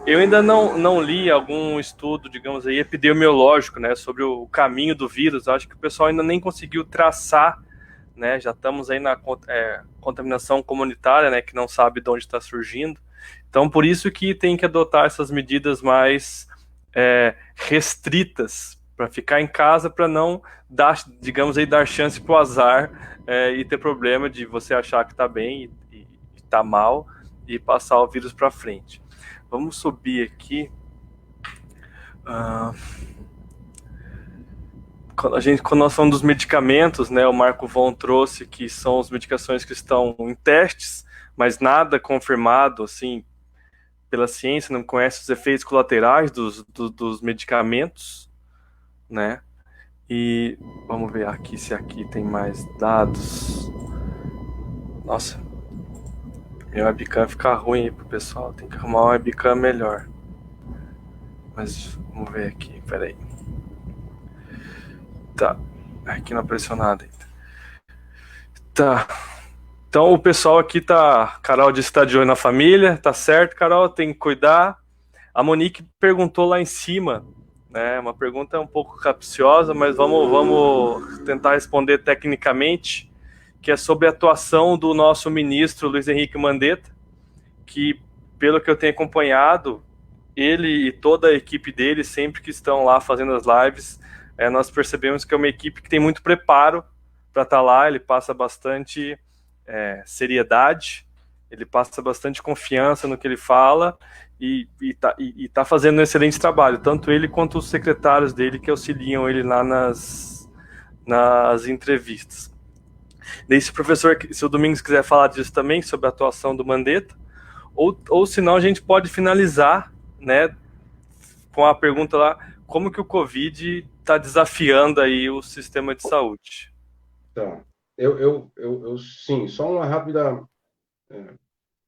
Eu ainda não li algum estudo, digamos aí, epidemiológico, né, sobre o caminho do vírus. Acho que o pessoal ainda nem conseguiu traçar, né? Já estamos aí na contaminação comunitária, né, que não sabe de onde está surgindo. Então, por isso que tem que adotar essas medidas mais restritas para ficar em casa, para não dar, digamos aí, dar chance para o azar e ter problema de você achar que está bem e está mal e passar o vírus para frente. Vamos subir aqui. Quando nós falamos dos medicamentos, né, o Marco Von trouxe que são as medicações que estão em testes, mas nada confirmado, assim, pela ciência, não conhece os efeitos colaterais dos medicamentos, né? E vamos ver aqui se aqui tem mais dados. Nossa, minha webcam fica ruim aí pro pessoal, tem que arrumar uma webcam melhor. Mas vamos ver aqui, peraí. Tá, aqui não apareceu nada ainda. Tá. Então o pessoal aqui tá. Carol disse que tá de olho na família, tá certo, Carol, tem que cuidar. A Monique perguntou lá em cima, né? Uma pergunta um pouco capciosa, mas vamos tentar responder tecnicamente, que é sobre a atuação do nosso ministro Luiz Henrique Mandetta, que, pelo que eu tenho acompanhado, ele e toda a equipe dele, sempre que estão lá fazendo as lives, nós percebemos que é uma equipe que tem muito preparo para estar lá, ele passa bastante seriedade, ele passa bastante confiança no que ele fala e tá fazendo um excelente trabalho, tanto ele quanto os secretários dele que auxiliam ele lá nas entrevistas. Daí, se o Domingos quiser falar disso também, sobre a atuação do Mandetta, ou senão a gente pode finalizar, né, com a pergunta lá, como que o Covid está desafiando aí o sistema de saúde? Tá. Sim, só uma rápida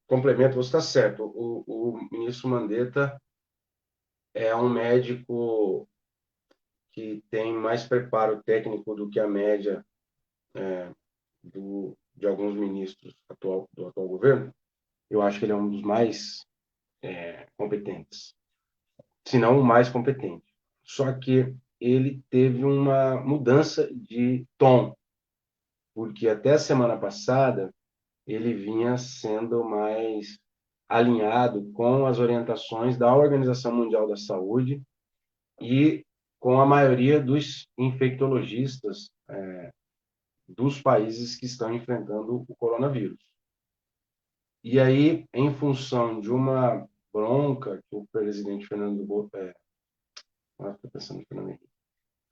complemento, você está certo. O ministro Mandetta é um médico que tem mais preparo técnico do que a média de alguns ministros do atual governo. Eu acho que ele é um dos mais competentes, se não o mais competente. Só que ele teve uma mudança de tom, porque até a semana passada ele vinha sendo mais alinhado com as orientações da Organização Mundial da Saúde e com a maioria dos infectologistas dos países que estão enfrentando o coronavírus. E aí, em função de uma bronca que o presidente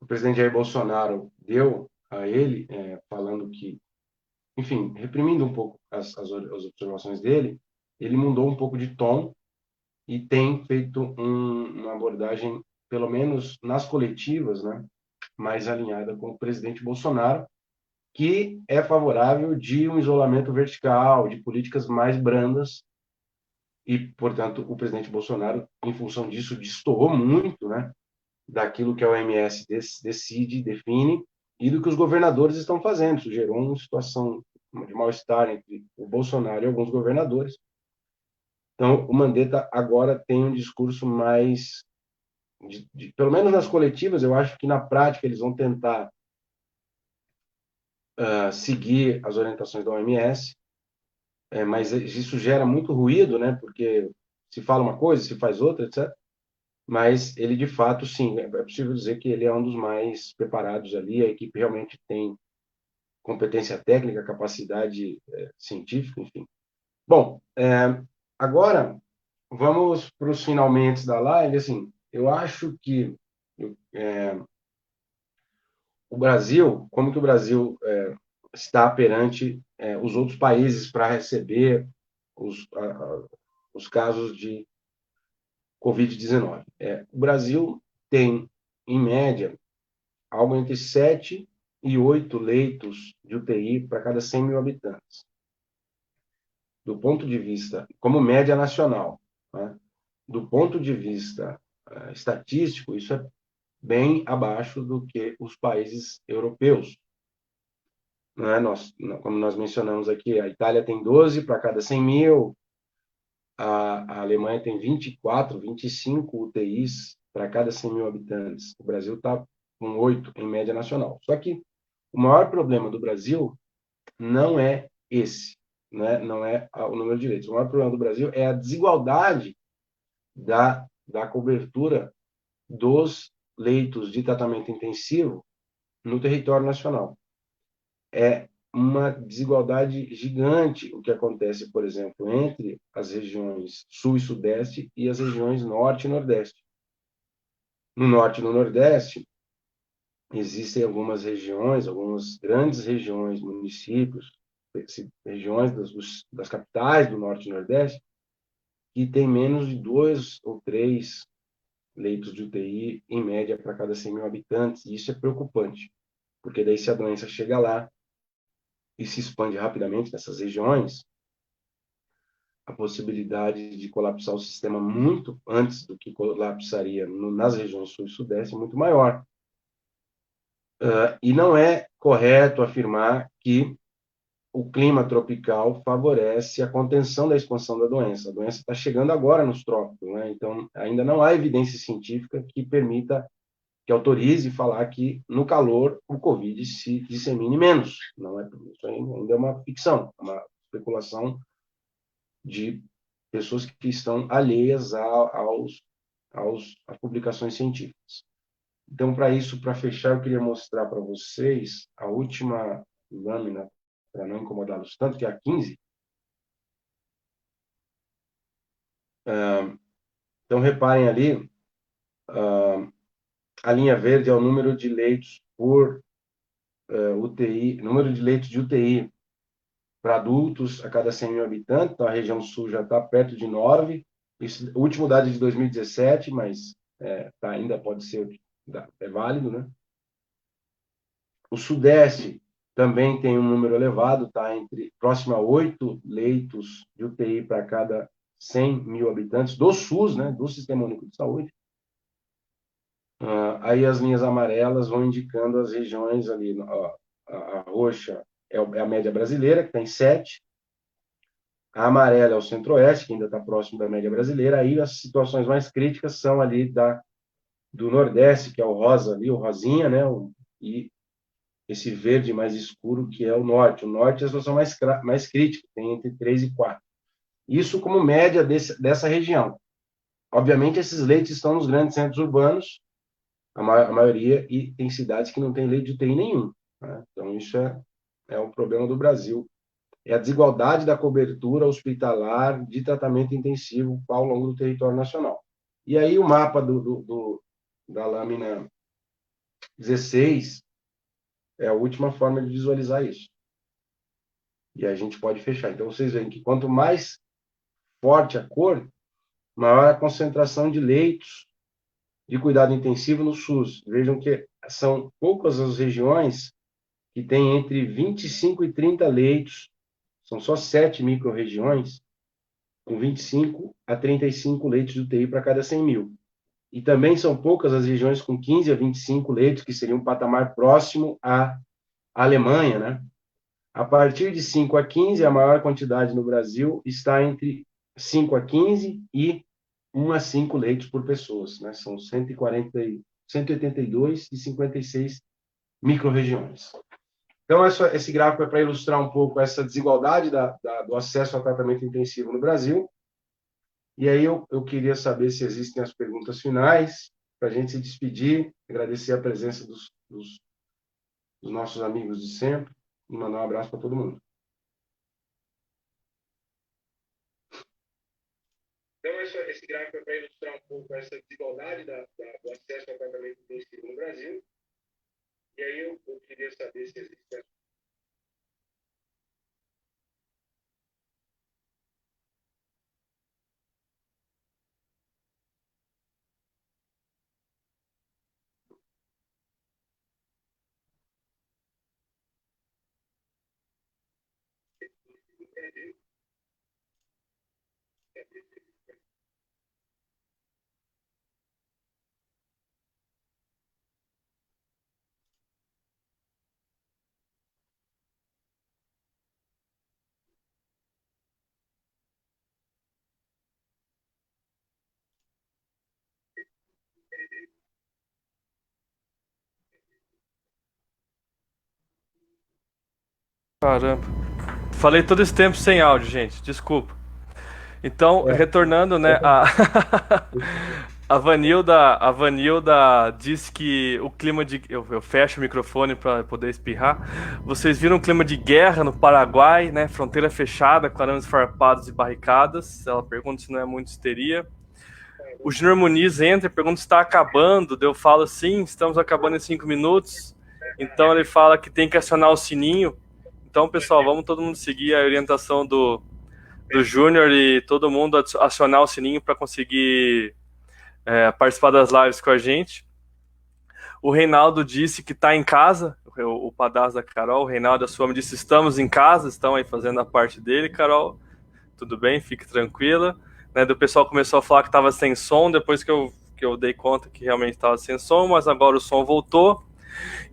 o presidente Jair Bolsonaro deu a ele, falando que, enfim, reprimindo um pouco as observações dele, ele mudou um pouco de tom e tem feito uma abordagem, pelo menos nas coletivas, né, mais alinhada com o presidente Bolsonaro, que é favorável de um isolamento vertical, de políticas mais brandas, e, portanto, o presidente Bolsonaro, em função disso, destoou muito, né, daquilo que a OMS decide, define, e do que os governadores estão fazendo. Isso gerou uma situação de mal-estar entre o Bolsonaro e alguns governadores. Então, o Mandetta agora tem um discurso mais, pelo menos nas coletivas, eu acho que na prática eles vão tentar seguir as orientações da OMS, mas isso gera muito ruído, né? Porque se fala uma coisa, se faz outra, etc. Mas ele, de fato, sim, é possível dizer que ele é um dos mais preparados ali, a equipe realmente tem competência técnica, capacidade científica, enfim. Bom, agora vamos para os finalmente da live. Assim, eu acho que o Brasil, como que o Brasil está perante os outros países para receber os casos de Covid-19. O Brasil tem, em média, algo entre 7 e 8 leitos de UTI para cada 100 mil habitantes. Do ponto de vista, como média nacional, né? Do ponto de vista estatístico, isso é bem abaixo do que os países europeus. Não é? Como nós mencionamos aqui, a Itália tem 12 para cada 100 mil, a Alemanha tem 24, 25 UTIs para cada 100 mil habitantes. O Brasil está com 8 em média nacional. Só que o maior problema do Brasil não é esse, né? Não é o número de leitos. O maior problema do Brasil é a desigualdade da cobertura dos leitos de tratamento intensivo no território nacional. É uma desigualdade gigante o que acontece, por exemplo, entre as regiões sul e sudeste e as regiões norte e nordeste. No norte e no nordeste, existem algumas regiões, algumas grandes regiões, municípios, regiões das capitais do norte e nordeste, que tem menos de 2 ou 3 leitos de UTI, em média, para cada 100 mil habitantes. E isso é preocupante, porque daí se a doença chega lá e se expande rapidamente nessas regiões, a possibilidade de colapsar o sistema muito antes do que colapsaria nas regiões sul e sudeste é muito maior. E não é correto afirmar que o clima tropical favorece a contenção da expansão da doença. A doença está chegando agora nos trópicos, né? Então ainda não há evidência científica que permita, que autorize falar que no calor o Covid se dissemine menos. Não é, isso ainda é uma ficção, uma especulação de pessoas que estão alheias às publicações científicas. Então, para isso, para fechar, eu queria mostrar para vocês a última lâmina, para não incomodá-los tanto, que é a 15. Então, reparem ali, a linha verde é o número de leitos por UTI, número de leitos de UTI para adultos a cada 100 mil habitantes. Então, a região sul já está perto de 9. Isso, o último dado é de 2017, mas ainda pode ser, é válido, né? O Sudeste também tem um número elevado, está próximo a 8 leitos de UTI para cada 100 mil habitantes do SUS, né, do Sistema Único de Saúde. Aí as linhas amarelas vão indicando as regiões ali. A roxa é a média brasileira, que está em 7. A amarela é o Centro-Oeste, que ainda está próximo da média brasileira. Aí as situações mais críticas são ali do Nordeste, que é o rosa ali, o rosinha, né? E esse verde mais escuro, que é o norte. O norte é a situação mais crítica, tem entre 3 e 4. Isso como média dessa região. Obviamente, esses leitos estão nos grandes centros urbanos, a maioria, e tem cidades que não tem leito de UTI nenhum. Né? Então, isso é um problema do Brasil. É a desigualdade da cobertura hospitalar de tratamento intensivo ao longo do território nacional. E aí, o mapa da lâmina 16 é a última forma de visualizar isso. E a gente pode fechar. Então, vocês veem que quanto mais forte a cor, maior a concentração de leitos de cuidado intensivo no SUS. Vejam que são poucas as regiões que têm entre 25 e 30 leitos, são só 7 micro-regiões, com 25 a 35 leitos de UTI para cada 100 mil. E também são poucas as regiões com 15 a 25 leitos, que seria um patamar próximo à Alemanha, né? A partir de 5 a 15, a maior quantidade no Brasil está entre 5 a 15 e 1 a 5 leitos por pessoa, né? São 182 e 56 micro-regiões. Então, esse gráfico é para ilustrar um pouco essa desigualdade do acesso ao tratamento intensivo no Brasil. E aí eu queria saber se existem as perguntas finais, para a gente se despedir, agradecer a presença dos nossos amigos de sempre e mandar um abraço para todo mundo. Então, esse gráfico é para ilustrar um pouco essa desigualdade do acesso ao tratamento intensivo no Brasil. E aí eu queria saber se existem Caramba. Falei todo esse tempo sem áudio, gente. Desculpa. Então, retornando, né, a Vanilda disse que o clima de... Eu fecho o microfone para poder espirrar. Vocês viram um clima de guerra no Paraguai, né? Fronteira fechada, com arames farpados e barricadas. Ela pergunta se não é muito histeria. O Júnior Muniz entra e pergunta se está acabando. Eu falo, sim, estamos acabando em 5 minutos. Então ele fala que tem que acionar o sininho. Então, pessoal, vamos todo mundo seguir a orientação do Júnior e todo mundo acionar o sininho para conseguir participar das lives com a gente. O Reinaldo disse que está em casa, o padastro da Carol. O Reinaldo, a sua, me disse: estamos em casa, estão aí fazendo a parte dele, Carol. Tudo bem, fique tranquila. Né, do pessoal começou a falar que estava sem som, depois que eu dei conta que realmente estava sem som, mas agora o som voltou.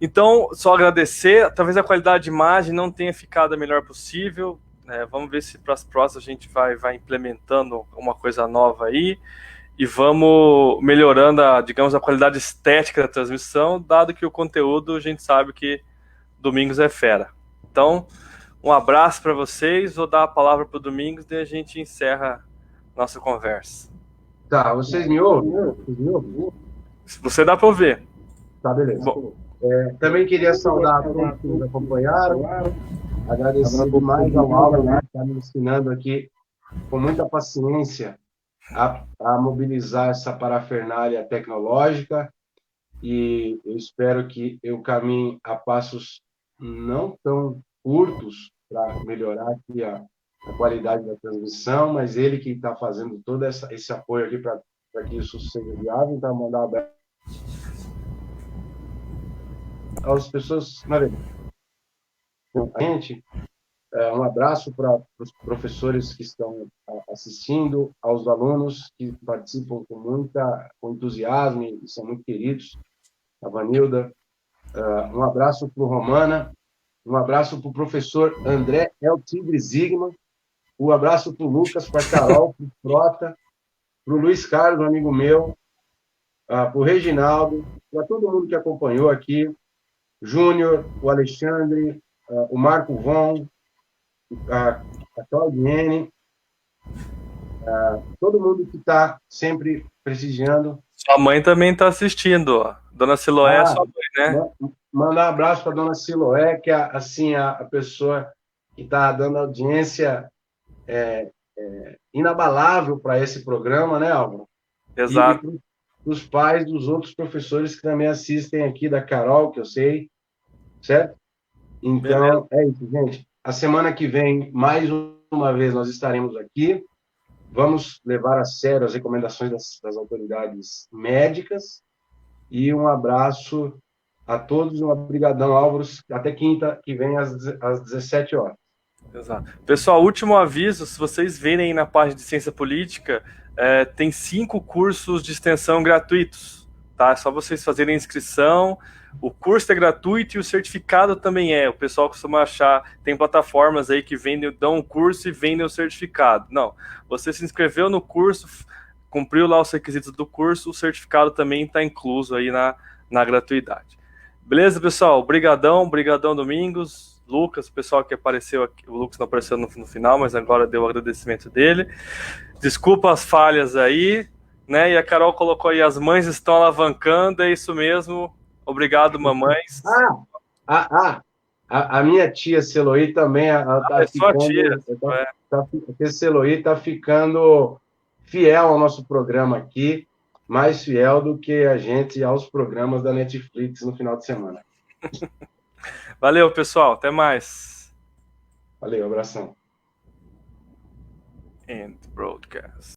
Então, só agradecer. Talvez a qualidade de imagem não tenha ficado a melhor possível. Vamos ver se para as próximas a gente vai implementando uma coisa nova aí e vamos melhorando, digamos, a qualidade estética da transmissão, dado que o conteúdo a gente sabe que Domingos é fera. Então, um abraço para vocês. Vou dar a palavra para o Domingos e a gente encerra nossa conversa. Tá, vocês me ouvem? Você dá para ouvir. Tá, beleza. Bom, também queria saudar a todos que nos acompanharam, agradecer demais ao Álvaro, que está me ensinando aqui com muita paciência a mobilizar essa parafernália tecnológica, e eu espero que eu caminhe a passos não tão curtos para melhorar aqui a qualidade da transmissão, mas ele que está fazendo todo esse apoio aqui para que isso seja viável. Então, mandar um abraço às pessoas, na verdade, a gente, um abraço para os professores que estão assistindo, aos alunos que participam com entusiasmo e são muito queridos, a Vanilda, um abraço para o Romana, um abraço para o professor André El Tigre Zigman, um abraço para o Lucas, para a Carol, para o Frota, para o Luiz Carlos, um amigo meu, para o Reginaldo, para todo mundo que acompanhou aqui, Júnior, o Alexandre, o Marco Von, a Claudiene, Todo mundo que está sempre prestigiando. Sua mãe também está assistindo, ó. Dona Siloé é Ah, sua mãe, né? mandar um abraço para a dona Siloé, que é assim, a pessoa que está dando audiência inabalável para esse programa, né, Álvaro? E Exato. para os pais dos outros professores que também assistem aqui, da Carol, que eu sei, certo? Beleza. Então, é isso, gente. A semana que vem, mais uma vez, nós estaremos aqui. Vamos levar a sério as recomendações das autoridades médicas. E um abraço a todos, um obrigadão, Álvaro. Até quinta que vem, às 17 horas. Exato. Pessoal, último aviso, se vocês verem aí na página de Ciência Política, tem 5 cursos de extensão gratuitos, tá? É só vocês fazerem a inscrição, o curso é gratuito e o certificado também é. O pessoal costuma achar, tem plataformas aí que vendem, dão um curso e vendem o certificado. Não, você se inscreveu no curso, cumpriu lá os requisitos do curso, o certificado também está incluso aí na gratuidade. Beleza, pessoal? Obrigadão, Domingos. Lucas, o pessoal que apareceu aqui, o Lucas não apareceu no final, mas agora deu o agradecimento dele. Desculpa as falhas aí, né? E a Carol colocou aí, as mães estão alavancando, é isso mesmo. Obrigado, mamães. A minha tia Celoí também está É sua tia. ficando. A Celoí está ficando fiel ao nosso programa aqui, mais fiel do que a gente aos programas da Netflix no final de semana. Valeu, pessoal. Até mais. Valeu, abração. End broadcast.